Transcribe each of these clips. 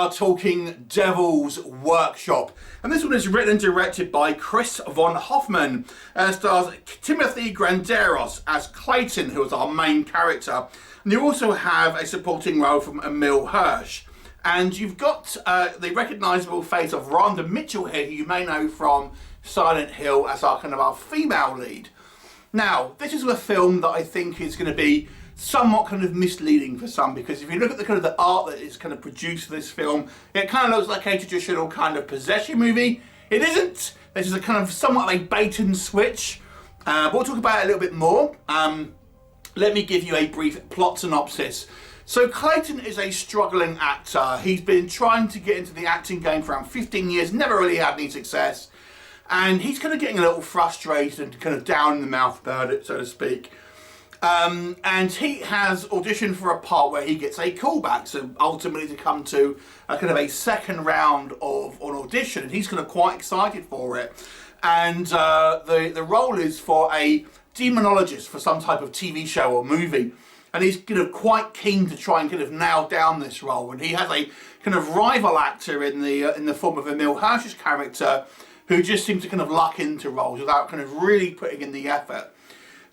are talking Devil's Workshop. And this one is written and directed by Chris von Hoffman. Stars Timothy Granderos as Clayton, who is our main character. And you also have a supporting role from Emil Hirsch. And you've got the recognisable face of Rhonda Mitchell here, who you may know from Silent Hill as our female lead. Now, this is a film that I think is going to be somewhat kind of misleading for some, because if you look at the art that is kind of produced for this film, it kind of looks like a traditional kind of possession movie. It isn't. This is a kind of somewhat like bait and switch. But we'll talk about it a little bit more. Let me give you a brief plot synopsis. So Clayton is a struggling actor. He's been trying to get into the acting game for around 15 years, never really had any success. And he's kind of getting a little frustrated and kind of down in the mouth about it, so to speak. And he has auditioned for a part where he gets a callback, so ultimately to come to a kind of a second round of an audition, and he's kind of quite excited for it. And the role is for a demonologist for some type of TV show or movie, and he's kind of quite keen to try and kind of nail down this role. And he has a kind of rival actor in the form of Emil Hirsch's character, who just seems to kind of luck into roles without kind of really putting in the effort.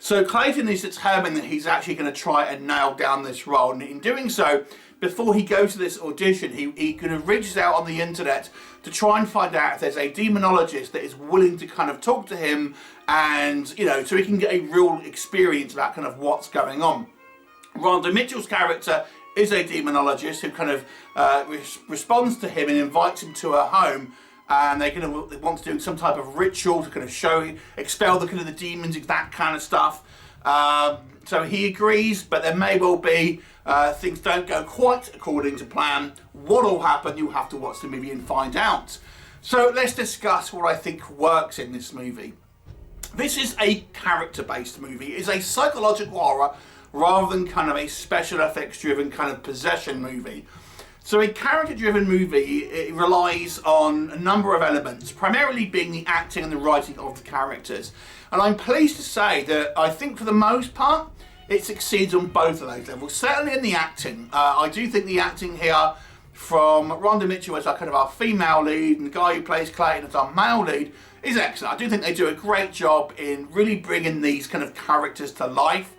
So Clayton is determined that he's actually going to try and nail down this role, and in doing so, before he goes to this audition, he kind of reaches out on the internet to try and find out if there's a demonologist that is willing to kind of talk to him, and so he can get a real experience about kind of what's going on. Rhonda Mitchell's character is a demonologist who kind of responds to him and invites him to her home. And they want to do some type of ritual to kind of expel the demons, that kind of stuff. So he agrees, but there may well be things don't go quite according to plan. What will happen? You'll have to watch the movie and find out. So let's discuss what I think works in this movie. This is a character-based movie. It's a psychological horror rather than kind of a special effects-driven kind of possession movie. So a character-driven movie, it relies on a number of elements, primarily being the acting and the writing of the characters. And I'm pleased to say that I think for the most part, it succeeds on both of those levels. Certainly in the acting. I do think the acting here from Rhonda Mitchell as our female lead, and the guy who plays Clayton as our male lead, is excellent. I do think they do a great job in really bringing these kind of characters to life.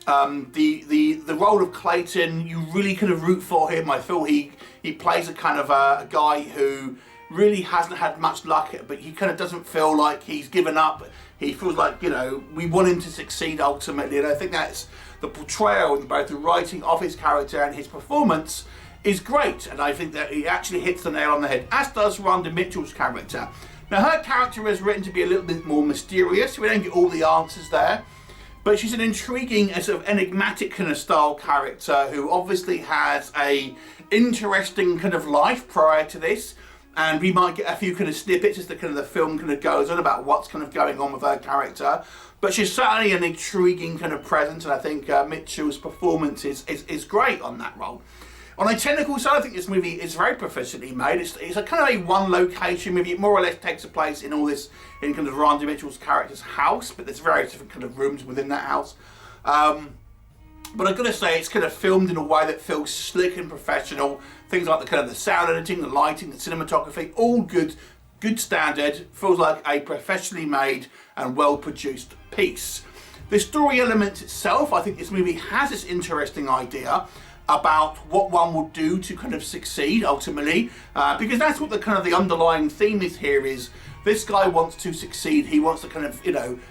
The role of Clayton, you really kind of root for him. I feel he plays a kind of a guy who really hasn't had much luck, but he kind of doesn't feel like he's given up. He feels like, we want him to succeed ultimately, and I think that's the portrayal in both the writing of his character and his performance is great, and I think that he actually hits the nail on the head, as does Rhonda Mitchell's character. Now her character is written to be a little bit more mysterious, we don't get all the answers there. But she's an intriguing and sort of enigmatic kind of style character who obviously has a interesting kind of life prior to this. And we might get a few kind of snippets as the film kind of goes on about what's kind of going on with her character. But she's certainly an intriguing kind of presence, and I think Mitchell's performance is great on that role. On a technical side, I think this movie is very proficiently made. It's a kind of a one location movie. It more or less takes place in kind of Rhonda Mitchell's character's house, but there's various different kind of rooms within that house. But I've got to say, it's kind of filmed in a way that feels slick and professional. Things like the sound editing, the lighting, the cinematography, all good standard. Feels like a professionally made and well-produced piece. The story element itself, I think this movie has this interesting idea about what one will do to kind of succeed ultimately, because that's what the underlying theme is here. Is this guy wants to succeed? He wants to kind of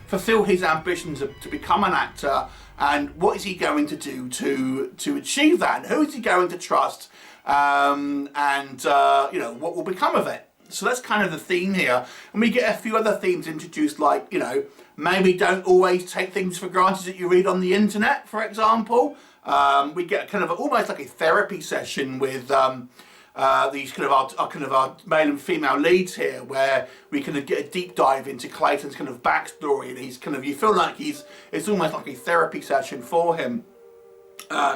fulfill his ambitions to become an actor, and what is he going to do to achieve that? And who is he going to trust? And what will become of it? So that's kind of the theme here, and we get a few other themes introduced, like maybe don't always take things for granted that you read on the internet, for example. We get kind of almost like a therapy session with these our male and female leads here, where we kind of get a deep dive into Clayton's kind of backstory, and he's you feel like it's almost like a therapy session for him,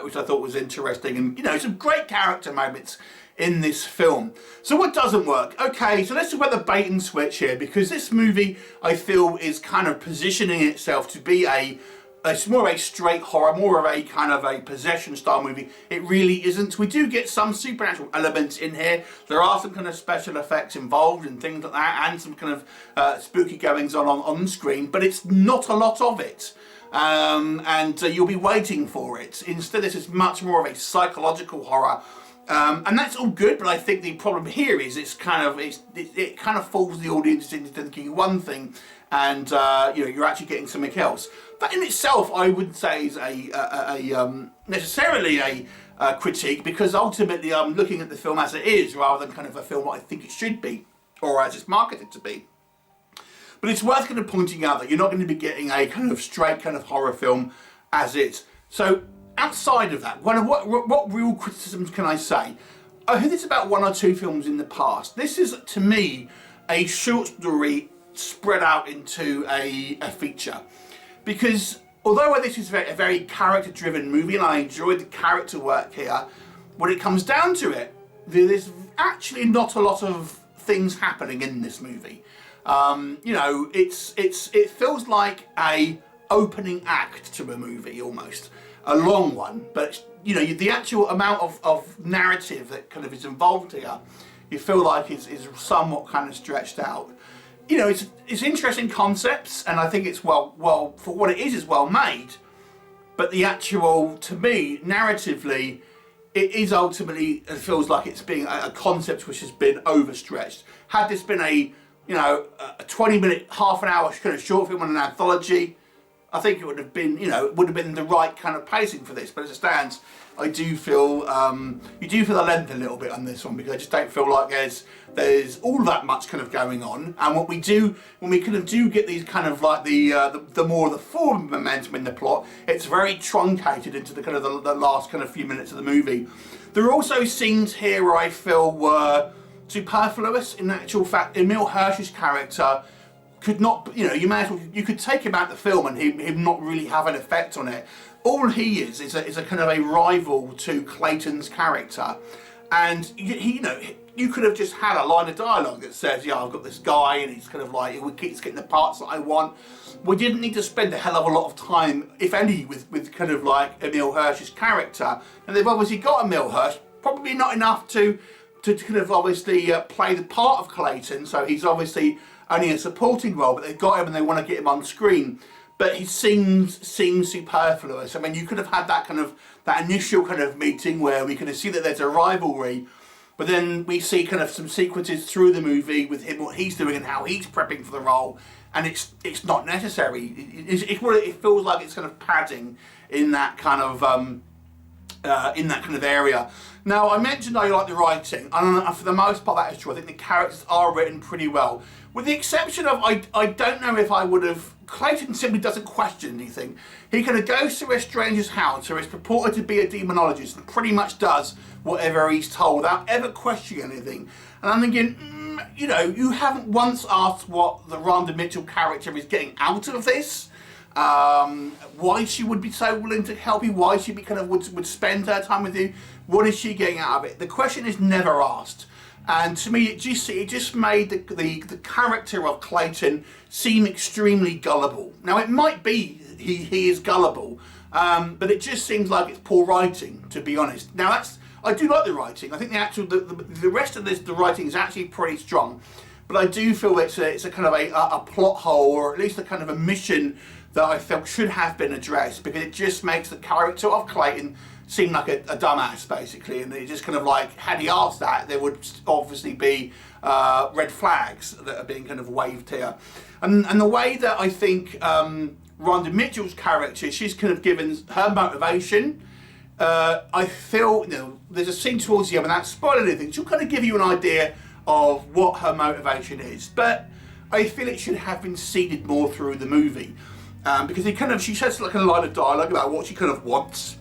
which I thought was interesting, and some great character moments in this film. So what doesn't work? Okay, so let's talk about the bait and switch here, because this movie I feel is kind of positioning itself to be a it's more of a straight horror, more of a kind of a possession style movie. It really isn't. We do get some supernatural elements in here. There are some kind of special effects involved and things like that, and some kind of spooky goings on screen, but it's not a lot of it. And you'll be waiting for it. Instead, this is much more of a psychological horror. And that's all good, but I think the problem here is it kind of fools the audience into thinking one thing, and you're actually getting something else. That in itself, I wouldn't say is necessarily a critique, because ultimately I'm looking at the film as it is, rather than kind of a film I think it should be, or as it's marketed to be. But it's worth kind of pointing out that you're not going to be getting a kind of straight kind of horror film as is. So outside of that, what real criticisms can I say? I heard this about one or two films in the past. This is, to me, a short story spread out into a feature. Because although this is a very character-driven movie, and I enjoyed the character work here, when it comes down to it, there's actually not a lot of things happening in this movie. It feels like a opening act to a movie almost, a long one. But the actual amount of narrative that kind of is involved here, you feel like is somewhat kind of stretched out. It's interesting concepts, and I think it's well for what it is well made. But the actual, to me, narratively, it is ultimately, it feels like it's being a concept which has been overstretched. Had this been a 20-minute, half an hour kind of short film on an anthology, I think it would have been, it would have been the right kind of pacing for this. But as it stands, I do feel, you do feel the length a little bit on this one, because I just don't feel like there's all that much kind of going on. And what we do, when we kind of do get these kind of like the more of the forward momentum in the plot, it's very truncated into the kind of the last kind of few minutes of the movie. There are also scenes here where I feel were superfluous. In actual fact, Emil Hirsch's character could not, you could take him out the film and him not really have an effect on it. All he is a kind of a rival to Clayton's character, and you could have just had a line of dialogue that says, I've got this guy and he's kind of like, he's getting the parts that I want. We didn't need to spend a hell of a lot of time, if any, with kind of like Emil Hirsch's character, and they've obviously got Emil Hirsch, probably not enough to kind of obviously play the part of Clayton, so he's obviously only a supporting role, but they've got him and they want to get him on screen. But he seems superfluous. I mean, you could have had that initial kind of meeting where we kind of see that there's a rivalry, but then we see kind of some sequences through the movie with him, what he's doing and how he's prepping for the role, and it's not necessary. It feels like it's kind of padding in that kind of area. Now, I mentioned I like the writing, and for the most part that is true. I think the characters are written pretty well. With the exception of, I don't know if I would have, Clayton simply doesn't question anything. He kind of goes to a stranger's house who is purported to be a demonologist and pretty much does whatever he's told without ever questioning anything. And I'm thinking, you haven't once asked what the Radha Mitchell character is getting out of this. Why she would be so willing to help you, why she would spend her time with you, what is she getting out of it? The question is never asked. And to me, it just made the character of Clayton seem extremely gullible. Now, it might be he is gullible, but it just seems like it's poor writing, to be honest. Now, I do like the writing. I think the rest of the writing is actually pretty strong, but I do feel it's a kind of a plot hole, or at least a kind of a mission that I felt should have been addressed, because it just makes the character of Clayton seem like a dumbass, basically, and it just kind of like, had he asked that, there would obviously be red flags that are being kind of waved here. And the way that I think Radha Mitchell's character, she's kind of given her motivation, I feel, there's a scene towards the end, without spoiling anything, she'll kind of give you an idea of what her motivation is, but I feel it should have been seeded more through the movie, because she says like a line of dialogue about what she kind of wants.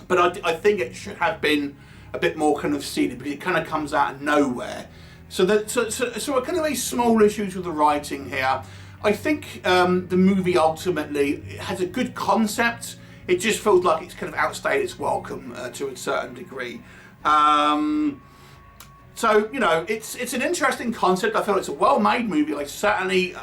But I think it should have been a bit more kind of seeded, because it kind of comes out of nowhere. So a kind of a small issues with the writing here. I think the movie ultimately has a good concept. It just feels like it's kind of outstayed its welcome to a certain degree. So, you know, it's an interesting concept. I feel it's a well-made movie. I certainly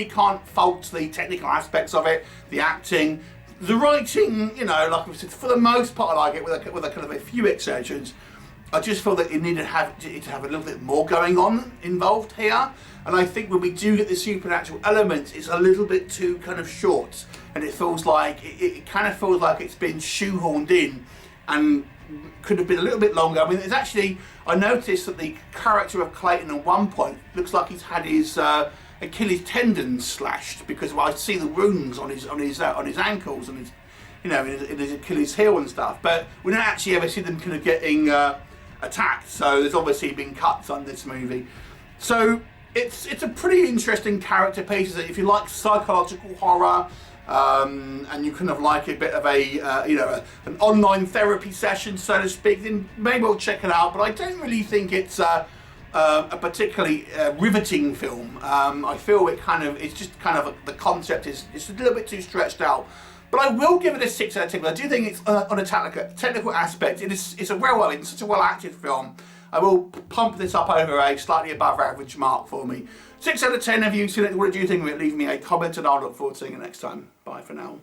can't fault the technical aspects of it, the acting, the writing. You know, like I said, for the most part, I like it with a kind of a few exceptions. I just feel that it needed to have a little bit more going on involved here. And I think when we do get the supernatural elements, it's a little bit too kind of short, and it feels like it kind of feels like it's been shoehorned in, and could have been a little bit longer. I mean, there's actually, I noticed that the character of Clayton at one point looks like he's had his Achilles tendons slashed, because I see the wounds on his ankles and his, you know, in his Achilles heel and stuff. But we don't actually ever see them kind of getting attacked. So there's obviously been cuts on this movie. So it's a pretty interesting character piece. If you like psychological horror, and you kind of like a bit of a, you know, an online therapy session, so to speak, then maybe we'll check it out. But I don't really think it's a particularly riveting film. I feel it's just kind of the concept is a little bit too stretched out. But I will give it a 6 out of 10. I do think it's on a technical aspect. It's such a well acted film. I will pump this up over a slightly above average mark for me. 6 out of 10. Have you seen it? What did you think of it? Leave me a comment and I'll look forward to seeing you next time. Bye for now.